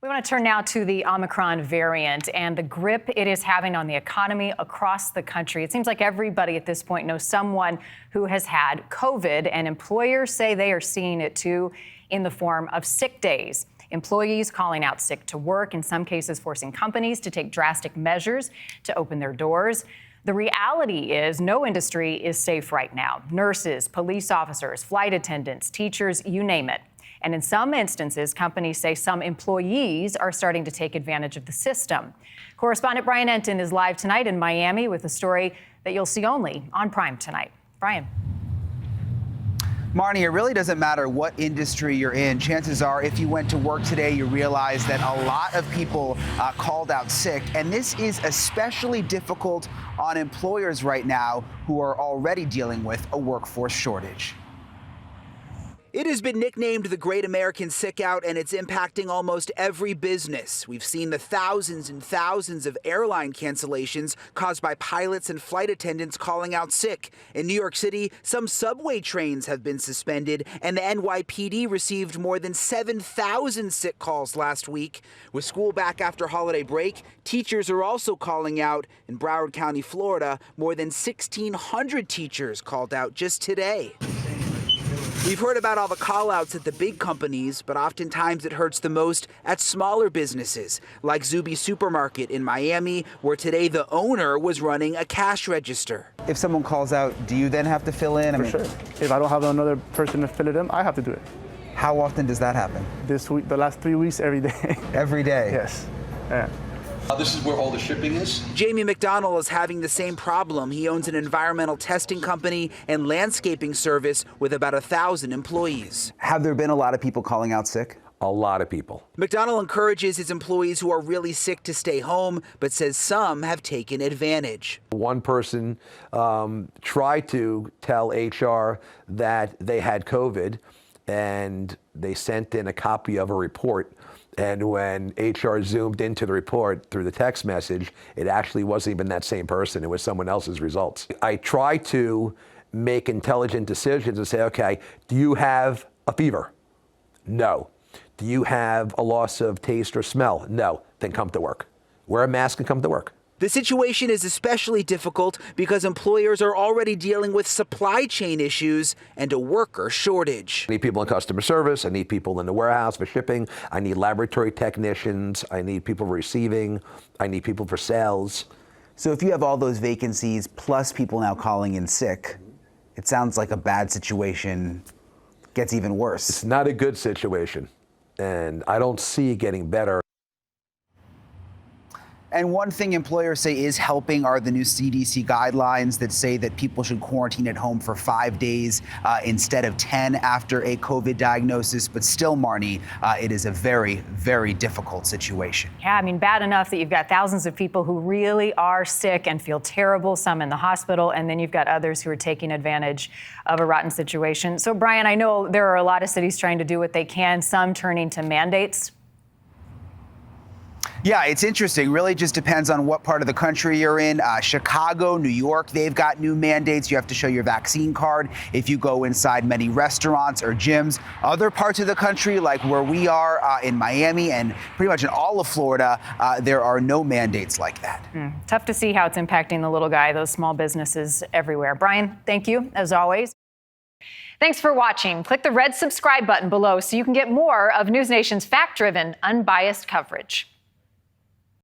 We want to turn now to the Omicron variant and the grip it is having on the economy across the country. It seems like everybody at this point knows someone who has had COVID, and employers say they are seeing it too in the form of sick days. Employees calling out sick to work, in some cases forcing companies to take drastic measures to open their doors. The reality is no industry is safe right now. Nurses, police officers, flight attendants, teachers, you name it. And in some instances, companies say some employees are starting to take advantage of the system. Correspondent Brian Enton is live tonight in Miami with a story that you'll see only on Prime tonight. Brian. Marnie, it really doesn't matter what industry you're in. Chances are, if you went to work today, you realize that a lot of people called out sick. And this is especially difficult on employers right now who are already dealing with a workforce shortage. It has been nicknamed the Great American Sickout, and it's impacting almost every business. We've seen the thousands and thousands of airline cancellations caused by pilots and flight attendants calling out sick. In New York City, some subway trains have been suspended, and the NYPD received more than 7,000 sick calls last week. With school back after holiday break, teachers are also calling out. In Broward County, Florida, more than 1,600 teachers called out just today. We've heard about all the call-outs at the big companies, but oftentimes it hurts the most at smaller businesses, like Zuby Supermarket in Miami, where today the owner was running a cash register. If someone calls out, do you then have to fill in? For sure. If I don't have another person to fill it in, I have to do it. How often does that happen? This week, the last 3 weeks, every day. Every day? Yes. Yeah. This is where all the shipping is? Jamie McDonald is having the same problem. He owns an environmental testing company and landscaping service with about 1,000 employees. Have there been a lot of people calling out sick? A lot of people. McDonald encourages his employees who are really sick to stay home, but says some have taken advantage. One person tried to tell HR that they had COVID, and they sent in a copy of a report. And when HR zoomed into the report through the text message, it actually wasn't even that same person. It was someone else's results. I try to make intelligent decisions and say, okay, do you have a fever? No. Do you have a loss of taste or smell? No. Then come to work. Wear a mask and come to work. The situation is especially difficult because employers are already dealing with supply chain issues and a worker shortage. I need people in customer service. I need people in the warehouse for shipping. I need laboratory technicians. I need people receiving. I need people for sales. So if you have all those vacancies plus people now calling in sick, it sounds like a bad situation gets even worse. It's not a good situation, and I don't see it getting better. And one thing employers say is helping are the new CDC guidelines that say that people should quarantine at home for 5 days instead of 10 after a COVID diagnosis. But still, Marnie, it is a very, very difficult situation. Yeah, I mean, bad enough that you've got thousands of people who really are sick and feel terrible, some in the hospital, and then you've got others who are taking advantage of a rotten situation. So, Brian, I know there are a lot of cities trying to do what they can, some turning to mandates. Yeah, it's interesting. Really just depends on what part of the country you're in. Chicago, New York, they've got new mandates. You have to show your vaccine card if you go inside many restaurants or gyms. Other parts of the country, like where we are in Miami and pretty much in all of Florida, there are no mandates like that. Tough to see how it's impacting the little guy, those small businesses everywhere. Brian, thank you, as always. Thanks for watching. Click the red subscribe button below so you can get more of NewsNation's fact-driven, unbiased coverage.